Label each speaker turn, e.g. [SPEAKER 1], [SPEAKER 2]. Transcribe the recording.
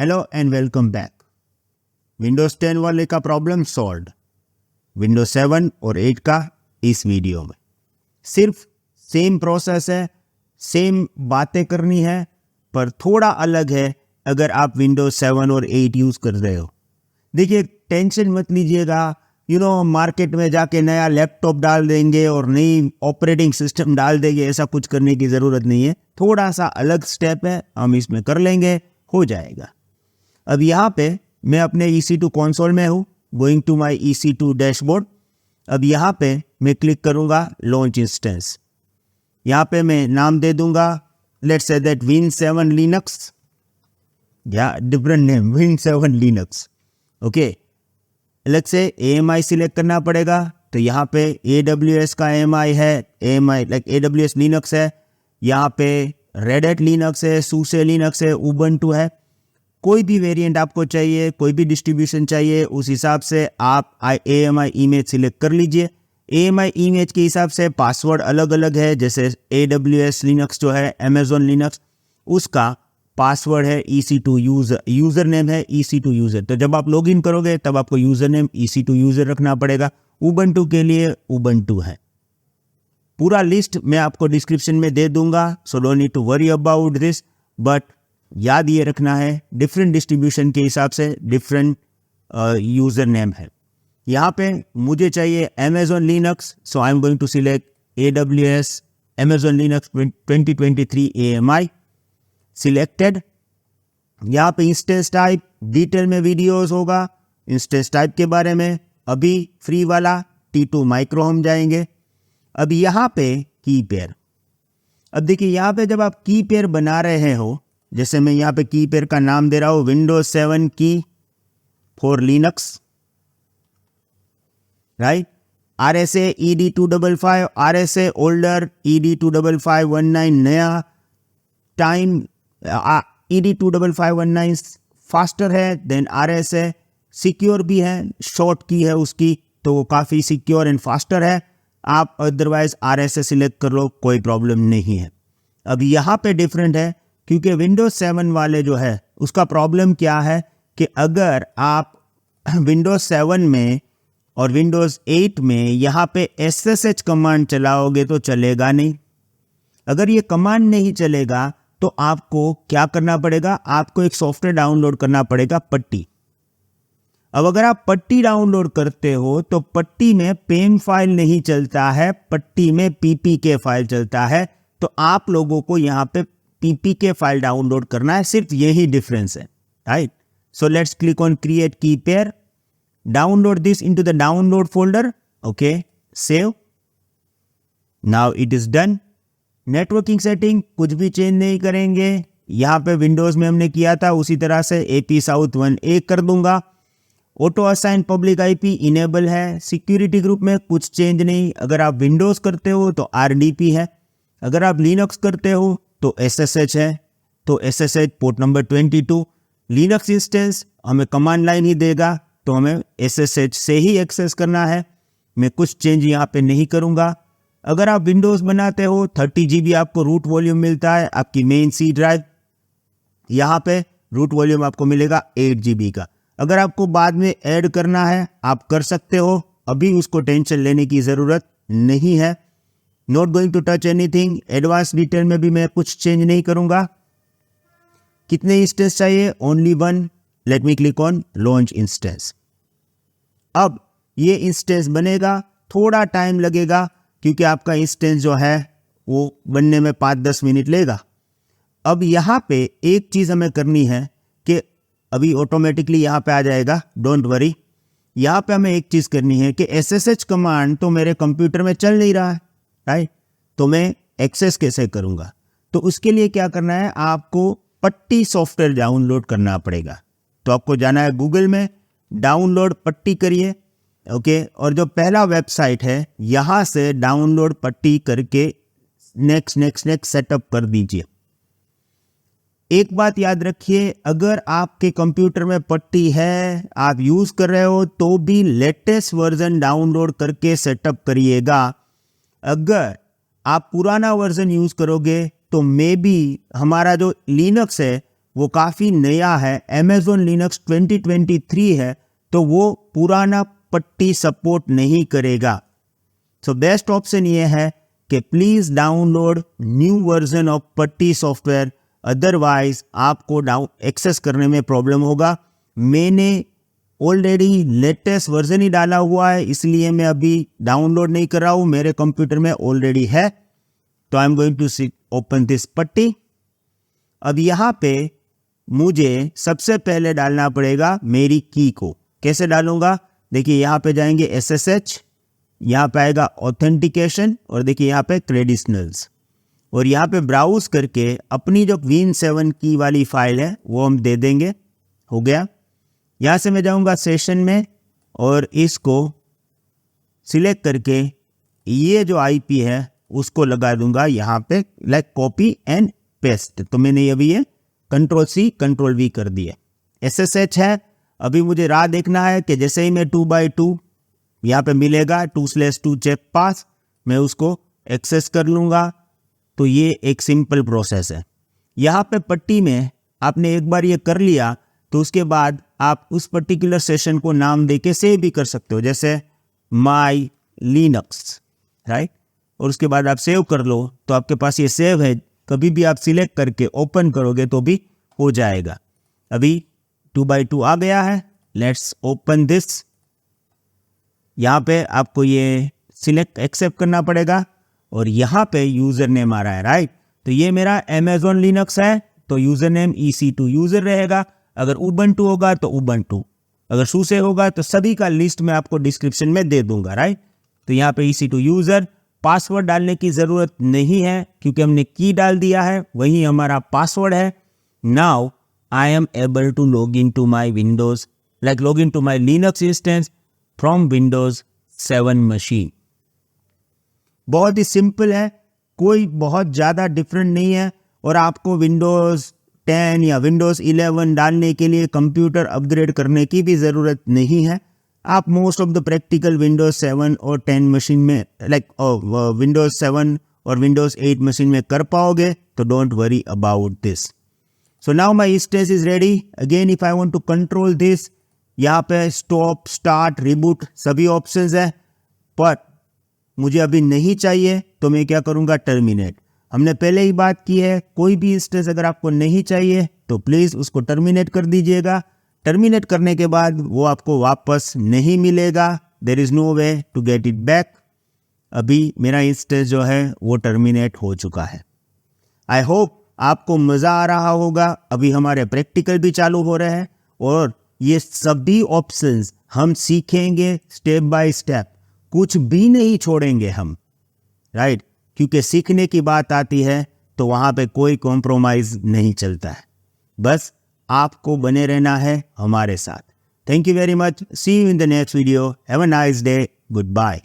[SPEAKER 1] Hello and welcome back. Windows 10 वाले का problem solved, Windows 7 और 8 का इस वीडियो में। सिर्फ सेम प्रोसेस है, सेम बातें करनी है, पर थोड़ा अलग है अगर आप विंडोज 7 और 8 यूज़ कर रहे हो। देखिए, टेंशन मत लीजिएगा, मार्केट में जाके नया लैपटॉप डाल देंगे और नई ऑपरेटिंग सिस्टम डाल देंगे, ऐसा कुछ करने की ज़रूरत नहीं है। थोड़ा सा अलग स्टेप है, हम इसमें कर लेंगे, हो जाएगा। अब यहाँ पे मैं अपने EC2 कंसोल में हूँ, going to my EC2 dashboard. अब यहाँ पे मैं क्लिक करूँगा लॉन्च इंस्टेंस। यहाँ पे मैं नाम दे दूँगा, let's say that Win7 Linux, या different name Win7 Linux. Okay, अलग से AMI सिलेक्ट करना पड़ेगा। तो यहाँ पे AWS का AMI है, AMI लाइक AWS लिनक्स है, यहाँ पे Red Hat लिनक्स है, SUSE लिनक्स है, Ubuntu है। कोई भी वेरिएंट आपको चाहिए, कोई भी डिस्ट्रीब्यूशन चाहिए, उस हिसाब से आप AMI इमेज सिलेक्ट कर लीजिए। AMI इमेज के हिसाब से पासवर्ड अलग अलग है, जैसे AWS लिनक्स जो है, Amazon लिनक्स, उसका पासवर्ड है EC2 यूज़र, यूज़र नेम है EC2 यूज़र। तो जब आप लॉगिन करोगे तब आपको यूज़र नेम EC2 यूज़र रखना पड़ेगा। Ubuntu के लिए Ubuntu है। पूरा लिस्ट मैं आपको डिस्क्रिप्शन में दे दूंगा, so don't need to worry about this, but याद ये रखना है डिफरेंट डिस्ट्रीब्यूशन के हिसाब से डिफरेंट यूज़र नेम है। यहाँ पे मुझे चाहिए Amazon Linux, so I am going to select AWS Amazon Linux 2023 AMI selected. यहाँ पे इंस्टेंस टाइप डिटेल में वीडियोस होगा इंस्टेंस टाइप के बारे में। अभी फ्री वाला T2 माइक्रो हम जाएंगे। अब यहाँ पे की पेयर, अब देखिए यहाँ पे जब आप की पेयर बना रहे हो, जैसे मैं यहाँ पे की पेयर का नाम दे रहा हूँ विंडोज 7 की for Linux, right. RSA ED255, RSA older ED25519 नया, टाइम ED25519 फास्टर है देन RSA, सिक्योर भी है, शॉर्ट की है उसकी, तो वो काफ़ी सिक्योर एंड फास्टर है। आप अदरवाइज RSA सिलेक्ट कर लो, कोई प्रॉब्लम नहीं है। अब यहाँ पे डिफरेंट है, क्योंकि विंडोज 7 वाले जो है उसका प्रॉब्लम क्या है कि अगर आप विंडोज 7 में और विंडोज 8 में यहाँ पे SSH कमांड चलाओगे तो चलेगा नहीं। अगर ये कमांड नहीं चलेगा तो आपको क्या करना पड़ेगा, आपको एक सॉफ्टवेयर डाउनलोड करना पड़ेगा, पट्टी। अब अगर आप पट्टी डाउनलोड करते हो तो पट्टी में पेम फाइल नहीं चलता है, पट्टी में PPK फाइल चलता है। तो आप लोगों को यहाँ पे PPK फाइल डाउनलोड करना है, सिर्फ यही डिफरेंस है, right. So let's click on create key pair, download this into the download folder, okay, save. Now it is done. Networking setting कुछ भी चेंज नहीं करेंगे, यहाँ पे विंडोज में हमने किया था उसी तरह से AP South 1A कर दूंगा। Auto assign public IP enable है। सिक्योरिटी ग्रुप में कुछ चेंज नहीं, अगर आप विंडोज करते हो तो RDP है, अगर आप लिनक्स करते हो तो SSH है, तो SSH port number 22। Linux instance हमें कमांड लाइन ही देगा, तो हमें SSH से ही एक्सेस करना है। मैं कुछ चेंज यहाँ पे नहीं करूँगा। अगर आप विंडोज़ बनाते हो 30 GB आपको रूट वॉल्यूम मिलता है, आपकी मेन C ड्राइव, यहाँ पे रूट वॉल्यूम आपको मिलेगा 8 GB का। अगर आपको बाद में ऐड करना है आप कर सकते हो, अभी उसको टेंशन लेने की ज़रूरत नहीं है। Not going to touch anything, advance detail में भी मैं कुछ चेंज नहीं करूँगा। कितने इंस्टेंस चाहिए, only 1। Let me click on launch instance. अब ये इंस्टेंस बनेगा, थोड़ा टाइम लगेगा क्योंकि आपका इंस्टेंस जो है वो बनने में 5-10 मिनट लेगा। अब यहाँ पे एक चीज़ हमें करनी है कि अभी ऑटोमेटिकली यहाँ पे आ जाएगा, डोंट वरी। यहाँ पे हमें एक चीज़ करनी है कि SSH कमांड तो मेरे कंप्यूटर में चल नहीं रहा है, राइट। तो मैं एक्सेस कैसे करूँगा, तो उसके लिए क्या करना है, आपको पट्टी सॉफ्टवेयर डाउनलोड करना पड़ेगा। तो आपको जाना है गूगल में, डाउनलोड पट्टी करिए, ओके। और जो पहला वेबसाइट है यहाँ से डाउनलोड पट्टी करके नेक्स्ट सेटअप कर दीजिए। एक बात याद रखिए, अगर आपके कंप्यूटर में पट्टी है, आप यूज़ कर रहे हो, तो भी लेटेस्ट वर्जन डाउनलोड करके सेटअप करिएगा। अगर आप पुराना वर्जन यूज़ करोगे तो मे बी हमारा जो लिनक्स है वो काफ़ी नया है, Amazon Linux 2023 है, तो वो पुराना पट्टी सपोर्ट नहीं करेगा। सो बेस्ट ऑप्शन ये है कि please download new version of पट्टी सॉफ्टवेयर, अदरवाइज आपको एक्सेस करने में प्रॉब्लम होगा। मैंने ऑलरेडी लेटेस्ट वर्जन ही डाला हुआ है, इसलिए मैं अभी डाउनलोड नहीं कर रहा हूँ, मेरे कंप्यूटर में ऑलरेडी है। तो I am going to open this PuTTY. अब यहाँ पे मुझे सबसे पहले डालना पड़ेगा मेरी की को। कैसे डालूंगा? देखिए यहाँ पे जाएंगे SSH, यहाँ पे आएगा ऑथेंटिकेशन और देखिए यहाँ पे क्रेडिशनल्स, और यहाँ पे ब्राउज करके अपनी जो Win7 की वाली फाइल है वो हम दे देंगे। हो गया। यहाँ से मैं जाऊँगा सेशन में और इसको सिलेक्ट करके ये जो IP है उसको लगा दूंगा यहाँ पे, लाइक कॉपी एंड पेस्ट। तो मैंने अभी ये Ctrl+C Ctrl+V कर दिया। SSH है। अभी मुझे राह देखना है कि जैसे ही मैं 2x2 यहाँ पे मिलेगा 2/2 चेक पास, मैं उसको एक्सेस कर लूँगा। तो ये एक सिंपल प्रोसेस है। यहाँ पे पट्टी में आपने एक बार ये कर लिया तो उसके बाद आप उस पर्टिकुलर सेशन को नाम देके सेव भी कर सकते हो, जैसे माई लिनक्स, राइट। और उसके बाद आप सेव कर लो तो आपके पास ये सेव है, कभी भी आप सिलेक्ट करके ओपन करोगे तो भी हो जाएगा। अभी 2x2 आ गया है। Let's open this. यहाँ पे आपको ये सिलेक्ट एक्सेप्ट करना पड़ेगा और यहाँ पे यूज़र नेम आ रहा है, राइट। तो ये मेरा Amazon Linux है, तो यूज़र नेम EC2 यूज़र रहेगा। अगर Ubuntu होगा तो Ubuntu, अगर SUSE होगा तो सभी का लिस्ट मैं आपको डिस्क्रिप्शन में दे दूंगा, राइट। तो यहाँ पे EC2 यूज़र, पासवर्ड डालने की ज़रूरत नहीं है क्योंकि हमने की डाल दिया है, वही हमारा पासवर्ड है। Now I am able to log in to my Windows, like log in to my Linux instance from Windows 7 machine. बहुत ही सिंपल है, कोई बहुत ज़्यादा डिफरेंट नहीं है, और आपको Windows 10 या Windows 11 डालने के लिए कंप्यूटर अपग्रेड करने की भी ज़रूरत नहीं है। आप most of the practical Windows 7 और 10 मशीन में, लाइक Windows 7 और Windows 8 मशीन में कर पाओगे, तो don't worry about this. So now my instance is ready. Again if I want to control this, यहाँ पे स्टॉप, स्टार्ट, रिबूट सभी ऑप्शंस है, पर मुझे अभी नहीं चाहिए तो मैं क्या करूँगा? टर्मिनेट। हमने पहले ही बात की है, कोई भी इंस्टेंस अगर आपको नहीं चाहिए तो प्लीज़ उसको टर्मिनेट कर दीजिएगा। टर्मिनेट करने के बाद वो आपको वापस नहीं मिलेगा, there is no way to get it back. अभी मेरा इंस्टेंस जो है वो टर्मिनेट हो चुका है। आई होप आपको मज़ा आ रहा होगा। अभी हमारे प्रैक्टिकल भी चालू हो रहे हैं और ये सभी ऑप्शंस हम सीखेंगे स्टेप बाय स्टेप, कुछ भी नहीं छोड़ेंगे हम, राइट। क्योंकि सीखने की बात आती है तो वहाँ पे कोई कॉम्प्रोमाइज़ नहीं चलता है, बस आपको बने रहना है हमारे साथ। Thank you very much, see you in the next video, have a nice day, good bye.